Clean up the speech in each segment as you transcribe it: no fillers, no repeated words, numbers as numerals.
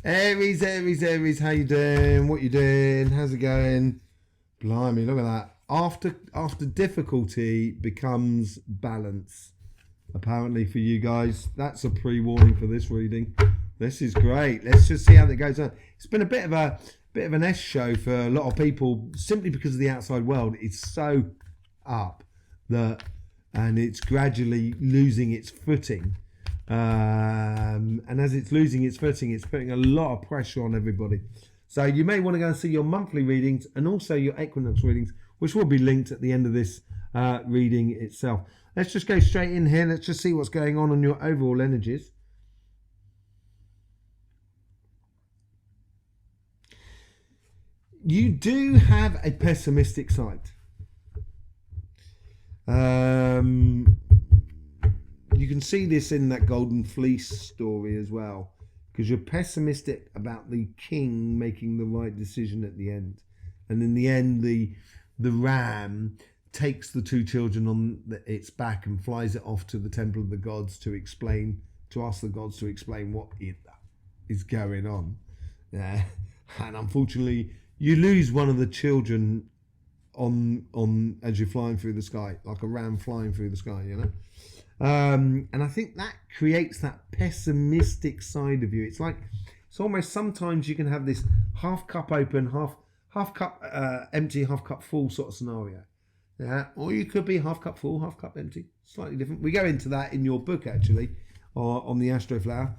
Aries, Aries, Aries, how you doing? What you doing? How's it going? Blimey, look at that. After difficulty becomes balance. Apparently for you guys, that's a pre-warning for this reading. This is great. Let's just see how that goes on. It's been a bit of an S show for a lot of people, simply because of the outside world. It's so up and it's gradually losing its footing. And as it's losing its footing, it's putting a lot of pressure on everybody. So you may want to go and see your monthly readings and also your equinox readings, which will be linked at the end of this reading itself. Let's just go straight in here. Let's just see what's going on your overall energies. You do have a pessimistic side. You can see this in that golden fleece story as well, because you're pessimistic about the king making the right decision at the end, and in the end the ram takes the two children on its back and flies it off to the temple of the gods to ask the gods to explain what is going on. And unfortunately you lose one of the children on as you're flying through the sky, like a ram flying through the sky, you know. And I think that creates that pessimistic side of you. It's almost sometimes you can have this half cup open, half cup empty, half cup full sort of scenario. Yeah, or you could be half cup full, half cup empty. Slightly different. We go into that in your book actually, or on the Astroflower.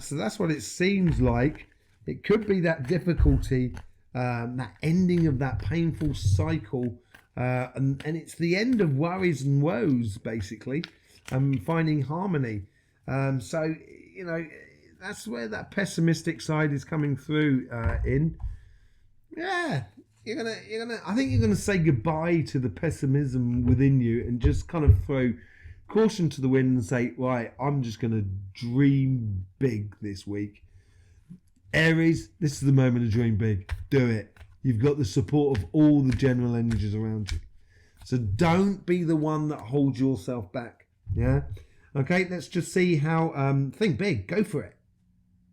So that's what it seems like. It could be that difficulty, that ending of that painful cycle, and it's the end of worries and woes basically. Finding harmony. So you know, that's where that pessimistic side is coming through in. Yeah, you're gonna I think you're gonna say goodbye to the pessimism within you and just kind of throw caution to the wind and say, right, I'm just gonna dream big this week. Aries, this is the moment to dream big. Do it. You've got the support of all the general energies around you. So don't be the one that holds yourself back. Yeah. Okay, let's just see how think big, go for it.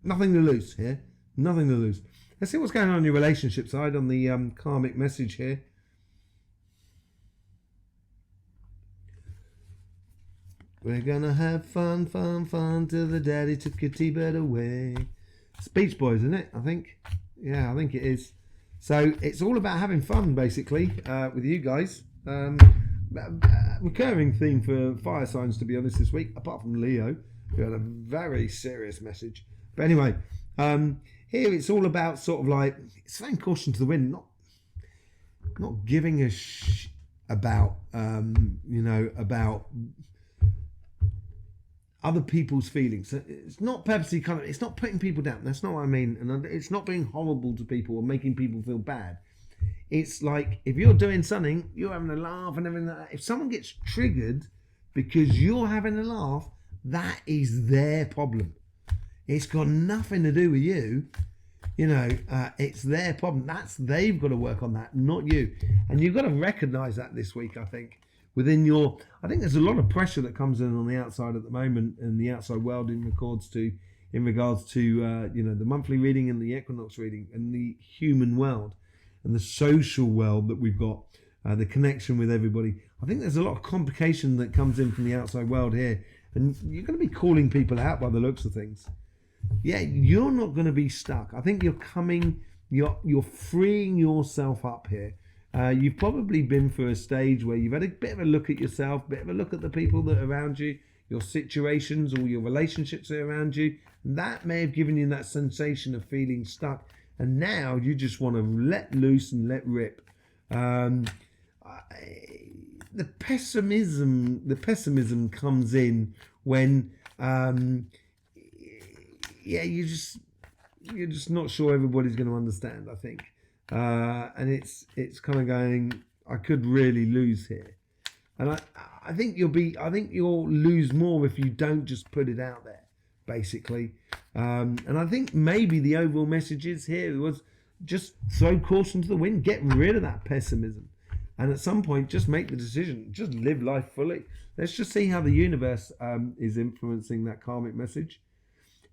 Nothing to lose here. Nothing to lose. Let's see what's going on your relationship side on the karmic message here. We're gonna have fun till the daddy took your T-bird away. It's Beach Boys, isn't it? I think. Yeah, I think it is. So it's all about having fun basically with you guys. Recurring theme for fire signs, to be honest, this week, apart from Leo, who had a very serious message. But anyway, here it's all about sort of like, it's throwing caution to the wind, not giving a about about other people's feelings. It's not purposely it's not putting people down. That's not what I mean. And it's not being horrible to people or making people feel bad. It's like, if you're doing something, you're having a laugh and everything like that. If someone gets triggered because you're having a laugh, that is their problem. It's got nothing to do with you. You know, it's their problem. They've got to work on that, not you. And you've got to recognize that this week, I think. I think there's a lot of pressure that comes in on the outside at the moment, in the outside world in regards to the monthly reading and the equinox reading and the human world. And the social world that we've got, the connection with everybody. I think there's a lot of complication that comes in from the outside world here. And you're going to be calling people out by the looks of things. Yeah, you're not going to be stuck. I think you're freeing yourself up here. You've probably been through a stage where you've had a bit of a look at yourself, a bit of a look at the people that are around you, your situations or your relationships that are around you. And that may have given you that sensation of feeling stuck. And now you just want to let loose and let rip. The pessimism comes in when, you're just not sure everybody's going to understand, I think. And it's kind of going, I could really lose here. And I think you'll lose more if you don't just put it out there, basically. And I think maybe the overall message is here was just throw caution to the wind, get rid of that pessimism, and at some point just make the decision, just live life fully. Let's just see how the universe is influencing that karmic message.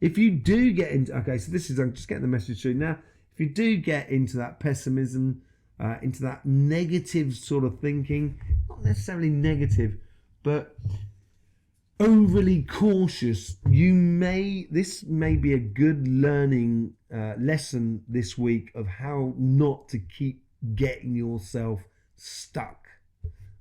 if you do get into, okay, so this is, I'm just getting the message through now. If you do get into that pessimism, into that negative sort of thinking, not necessarily negative, but overly cautious, this may be a good learning lesson this week of how not to keep getting yourself stuck.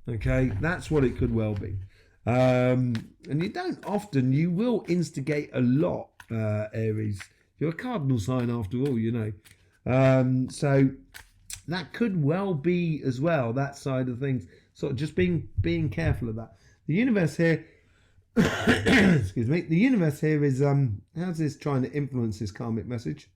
Okay, that's what it could well be. And you don't often, you will instigate a lot, Aries. You're a cardinal sign after all, you know. So that could well be as well, that side of things. Sort of just being careful of that. The universe here, excuse me, the universe here is, how's this trying to influence this karmic message?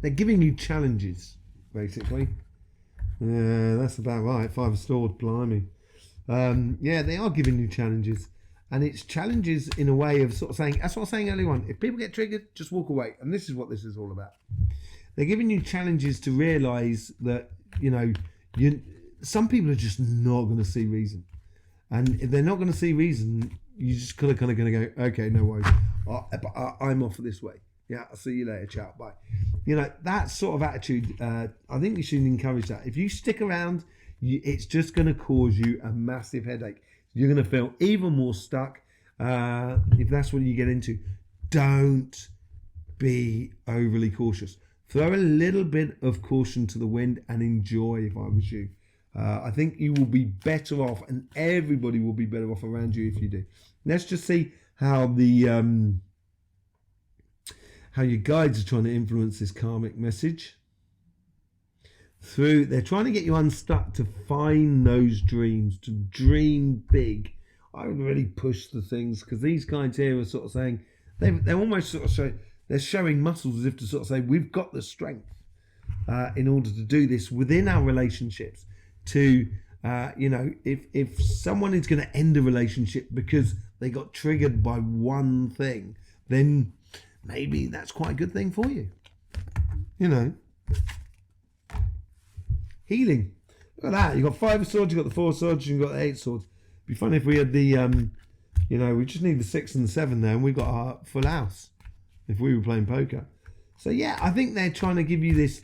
They're giving you challenges, basically. Yeah, that's about right. 5 of Swords, blimey. Yeah, they are giving you challenges. And it's challenges in a way of sort of saying, that's what I was saying earlier on. If people get triggered, just walk away. And this is what this is all about. They're giving you challenges to realise that, you know, some people are just not going to see reason. And if they're not going to see reason, you just kind of going to go, okay, no worries. I'm off this way. Yeah, I'll see you later. Ciao, bye. You know, that sort of attitude, I think you should encourage that. If you stick around, it's just going to cause you a massive headache. You're going to feel even more stuck if that's what you get into. Don't be overly cautious. Throw a little bit of caution to the wind and enjoy if I was you. I think you will be better off, and everybody will be better off around you if you do. Let's just see how the how your guides are trying to influence this karmic message. They're trying to get you unstuck to find those dreams, to dream big. I would really push the things, because these guides here are sort of saying, they're almost sort of they're showing muscles as if to sort of say, we've got the strength in order to do this within our relationships. To, you know, if someone is going to end a relationship because they got triggered by one thing, then maybe that's quite a good thing for you. You know. Healing. Look at that. You've got 5 of Swords, you've got the 4 of Swords, you've got the 8 of Swords. It'd be funny if we had the, you know, we just need the 6 and the 7 there, and we got our full house if we were playing poker. So, yeah, I think they're trying to give you this,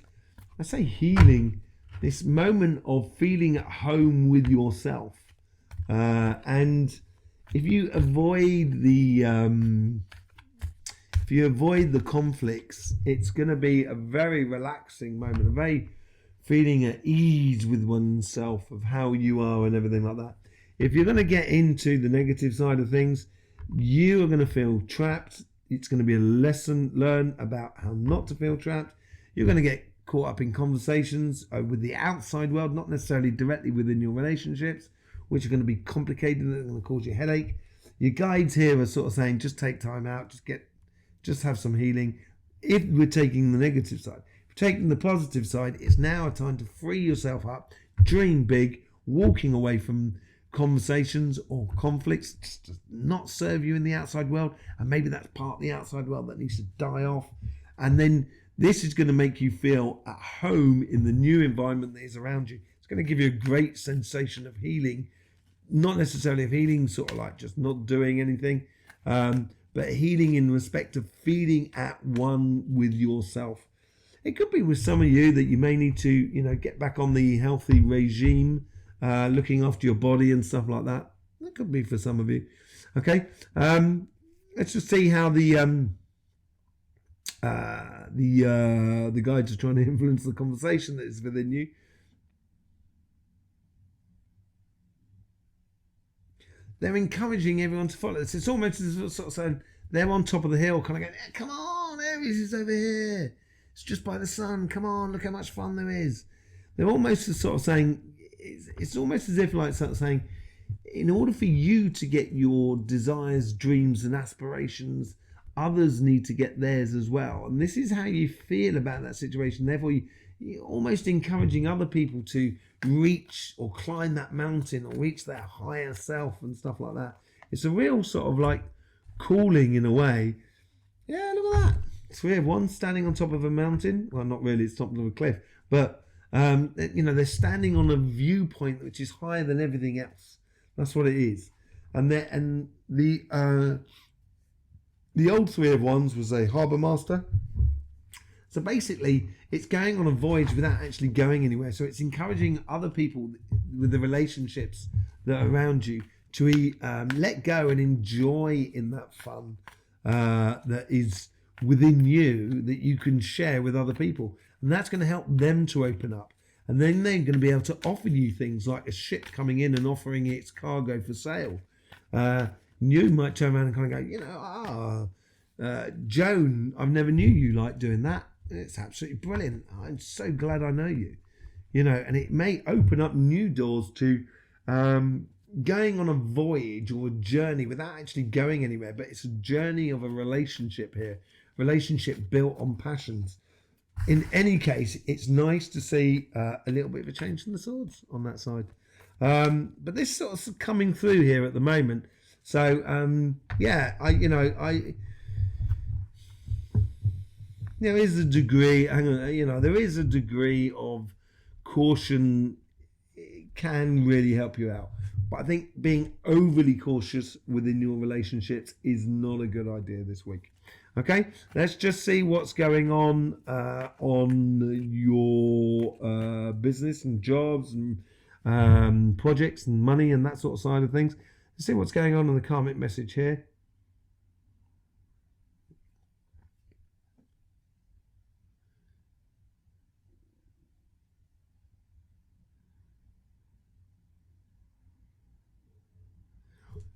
I say healing, this moment of feeling at home with yourself. And if you avoid the conflicts, it's going to be a very relaxing moment, a very feeling at ease with oneself of how you are and everything like that. If you're going to get into the negative side of things, you are going to feel trapped. It's going to be a lesson learned about how not to feel trapped. You're going to get caught up in conversations with the outside world, not necessarily directly within your relationships, which are going to be complicated and are going to cause you a headache. Your guides here are sort of saying, just take time out, just have some healing. If we're taking the negative side, taking the positive side, it's now a time to free yourself up, dream big, walking away from conversations or conflicts just not serve you in the outside world, and maybe that's part of the outside world that needs to die off. And then this is going to make you feel at home in the new environment that is around you. It's going to give you a great sensation of healing, not necessarily of healing sort of like just not doing anything, but healing in respect of feeling at one with yourself. It could be with some of you that you may need to, you know, get back on the healthy regime, looking after your body and stuff like that. That could be for some of you. Okay, let's just see how the guides are trying to influence the conversation that is within you. They're encouraging everyone to follow this. It's almost as sort of saying they're on top of the hill, kind of going, "Come on, Aries is over here. It's just by the sun. Come on, look how much fun there is." They're almost sort of saying, it's almost as if like sort of saying, in order for you to get your desires, dreams and aspirations, others need to get theirs as well. And this is how you feel about that situation. Therefore, you're almost encouraging other people to reach or climb that mountain or reach their higher self and stuff like that. It's a real sort of like calling in a way. Yeah, look at that. So we have one standing on top of a mountain. Well, not really, it's top of a cliff. But You know, they're standing on a viewpoint which is higher than everything else. That's what it is. And the old Three of Wands was a harbour master. So basically, it's going on a voyage without actually going anywhere. So it's encouraging other people with the relationships that are around you to let go and enjoy in that fun that is within you, that you can share with other people. And that's going to help them to open up. And then they're going to be able to offer you things like a ship coming in and offering its cargo for sale. You might turn around and kind of go, you know, Joan, I've never knew you like doing that. It's absolutely brilliant. I'm so glad I know you. You know, and it may open up new doors to going on a voyage or a journey without actually going anywhere. But it's a journey of a relationship here, relationship built on passions. In any case, it's nice to see a little bit of a change in the swords on that side. But this sort of coming through here at the moment. So yeah, there is a degree, there is a degree of caution. It can really help you out. But I think being overly cautious within your relationships is not a good idea this week. Okay, let's just see what's going on your business and jobs and projects and money and that sort of side of things. Let's see what's going on in the karmic message here.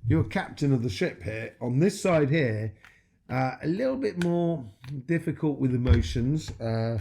You're captain of the ship here. On this side here, a little bit more difficult with emotions. They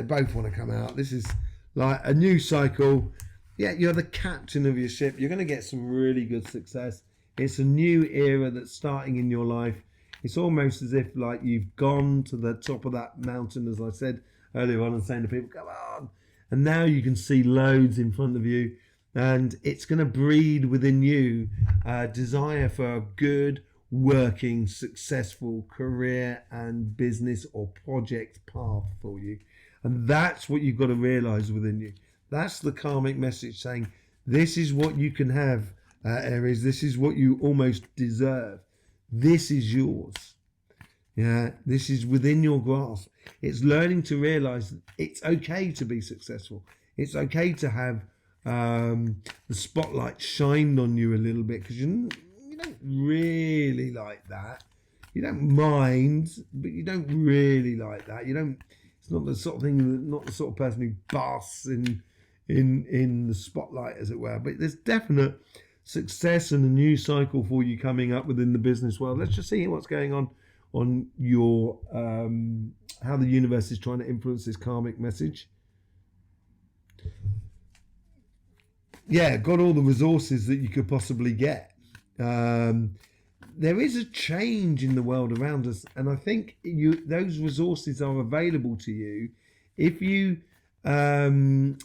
both want to come out. This is like a new cycle. Yeah, you're the captain of your ship. You're going to get some really good success. It's a new era that's starting in your life. It's almost as if like you've gone to the top of that mountain, as I said earlier on, and saying to people, come on. And now you can see loads in front of you. And it's going to breed within you a desire for a good, working, successful career and business or project path for you. And that's what you've got to realize within you. That's the karmic message saying, this is what you can have, Aries. This is what you almost deserve. This is yours. Yeah, this is within your grasp. It's learning to realize that it's okay to be successful. It's okay to have the spotlight shined on you a little bit, because you don't really like that. You don't mind, but you don't really like that. You don't. It's not the sort of thing. Not the sort of person who basks in the spotlight, as it were. But there's definite success and a new cycle for you coming up within the business world. Let's just see what's going on your how the universe is trying to influence this karmic message. Yeah, got all the resources that you could possibly get. There is a change in the world around us, and I think those resources are available to you if you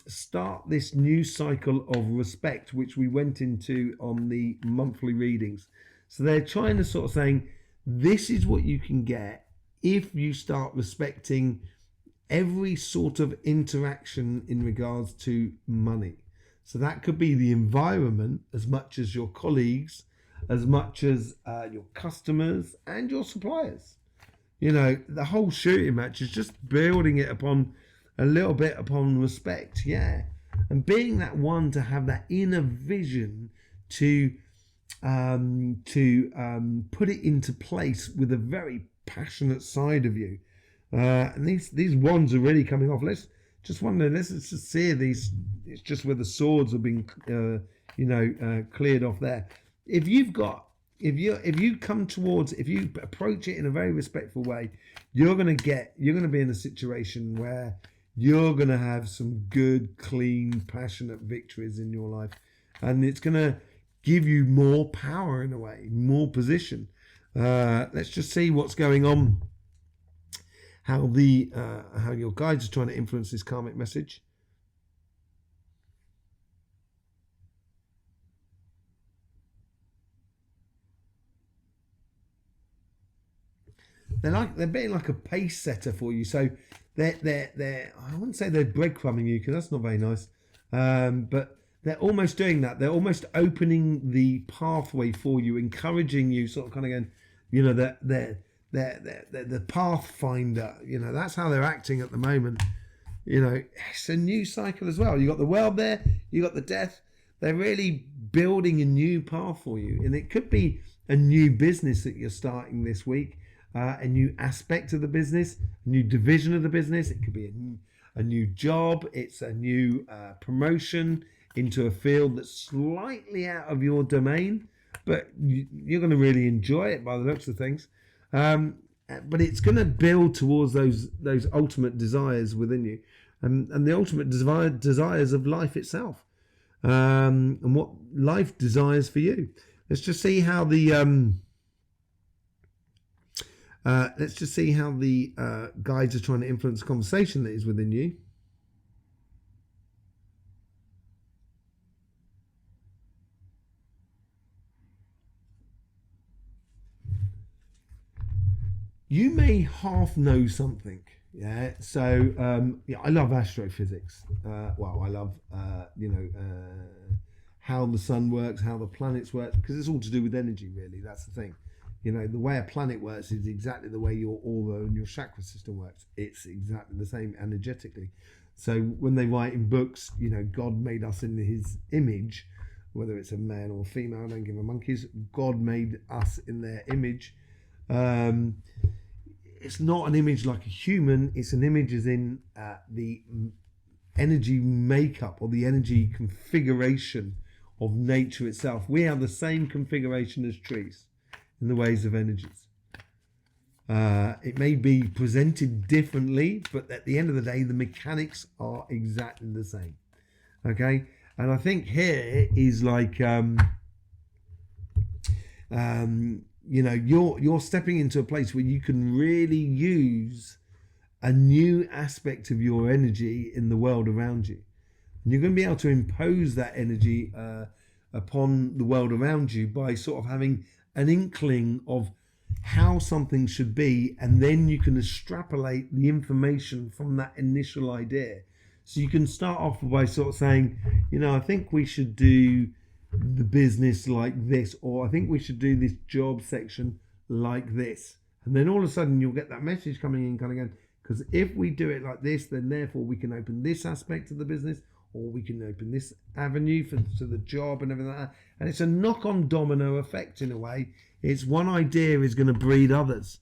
start this new cycle of respect, which we went into on the monthly readings. So they're trying to sort of saying, this is what you can get if you start respecting every sort of interaction in regards to money. So that could be the environment as much as your colleagues, as much as your customers and your suppliers. You know, the whole shooting match is just building it upon a little bit upon respect, yeah. And being that one to have that inner vision to put it into place with a very passionate side of you. And these wands are really coming off. Let's just see these. It's just where the swords have been, cleared off there. If you approach it in a very respectful way, you're going to be in a situation where you're going to have some good, clean, passionate victories in your life, and it's going to give you more power in a way, more position. Let's just see what's going on. How your guides are trying to influence this karmic message. they're being like a pace setter for you. So they're I wouldn't say they're breadcrumbing you, because that's not very nice. But they're almost doing that. They're almost opening the pathway for you, encouraging you, sort of kind of going, you know, they're the pathfinder. You know, that's how they're acting at the moment. You know, it's a new cycle as well. You got the world there, you got the death. They're really building a new path for you, and it could be a new business that you're starting this week, a new aspect of the business, a new division of the business. It could be a new job. It's a new promotion into a field that's slightly out of your domain, but you're going to really enjoy it by the looks of things. But it's going to build towards those ultimate desires within you, and the ultimate desires of life itself, and what life desires for you. Let's just see how the guides are trying to influence the conversation that is within you. You may half know something, yeah. So I love astrophysics. I love how the sun works, how the planets work, because it's all to do with energy, really. That's the thing. You know, the way a planet works is exactly the way your aura and your chakra system works. It's exactly the same energetically. So when they write in books, you know, God made us in His image, whether it's a man or a female, I don't give a monkeys. God made us in their image. It's not an image like a human. It's an image as in the energy makeup or the energy configuration of nature itself. We have the same configuration as trees in the ways of energies. It may be presented differently, but at the end of the day, the mechanics are exactly the same. Okay, and I think here is like you know, you're stepping into a place where you can really use a new aspect of your energy in the world around you. And you're going to be able to impose that energy upon the world around you by sort of having an inkling of how something should be, and then you can extrapolate the information from that initial idea. So you can start off by sort of saying, you know, I think we should do the business like this, or I think we should do this job section like this, and then all of a sudden you'll get that message coming in kind of going, because if we do it like this, then therefore we can open this aspect of the business, or we can open this avenue to the job and everything like that. And it's a knock-on domino effect in a way. It's one idea is going to breed others.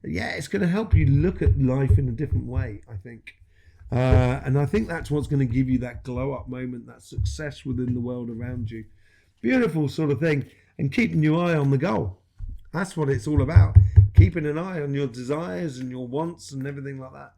Yeah, it's going to help you look at life in a different way, I think. And I think that's what's going to give you that glow up moment, that success within the world around you. Beautiful sort of thing. And keeping your eye on the goal. That's what it's all about. Keeping an eye on your desires and your wants and everything like that.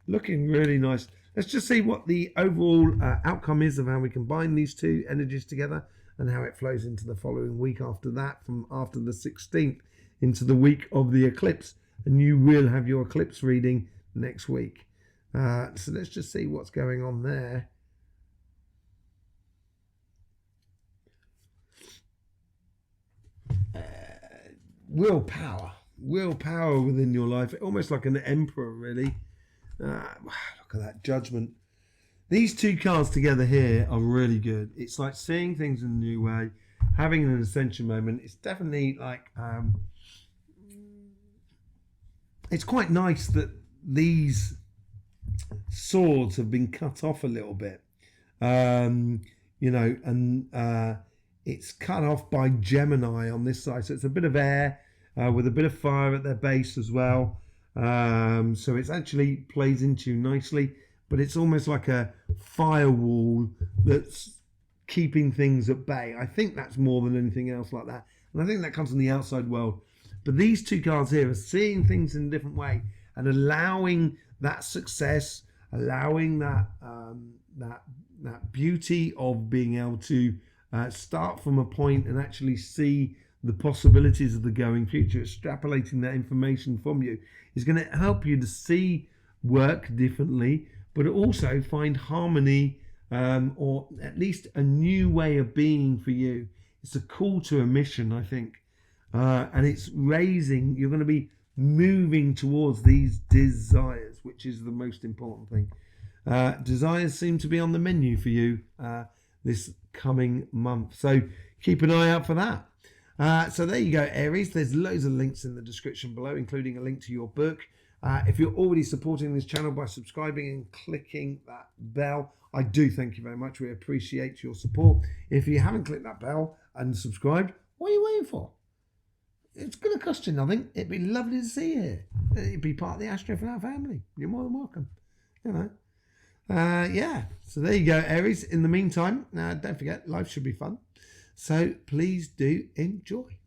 Looking really nice. Let's just see what the overall outcome is of how we combine these two energies together and how it flows into the following week after that, from after the 16th into the week of the eclipse. And you will have your eclipse reading next week. So let's just see what's going on there. Willpower within your life, almost like an emperor, really. Look at that Judgment. These two cards together here are really good. It's like seeing things in a new way, having an ascension moment. It's definitely like it's quite nice that these swords have been cut off a little bit, you know, and it's cut off by Gemini on this side, so it's a bit of air with a bit of fire at their base as well. So it's actually plays into you nicely, but it's almost like a firewall that's keeping things at bay. I think that's more than anything else like that, and I think that comes from the outside world. But these two cards here are seeing things in a different way and allowing that success, allowing that that beauty of being able to start from a point and actually see the possibilities of the going future. Extrapolating that information from you is going to help you to see work differently, but also find harmony, or at least a new way of being for you. It's a call to a mission, I think, and it's raising. You're going to be moving towards these desires, which is the most important thing. Desires seem to be on the menu for you this coming month. So keep an eye out for that. So there you go, Aries. There's loads of links in the description below, including a link to your book. If you're already supporting this channel by subscribing and clicking that bell, I do thank you very much. We appreciate your support. If you haven't clicked that bell and subscribed, what are you waiting for? It's going to cost you nothing. It'd be lovely to see you here. You'd be part of the Astroflower family. You're more than welcome. You know. Yeah. So there you go, Aries. In the meantime, don't forget, life should be fun. So please do enjoy.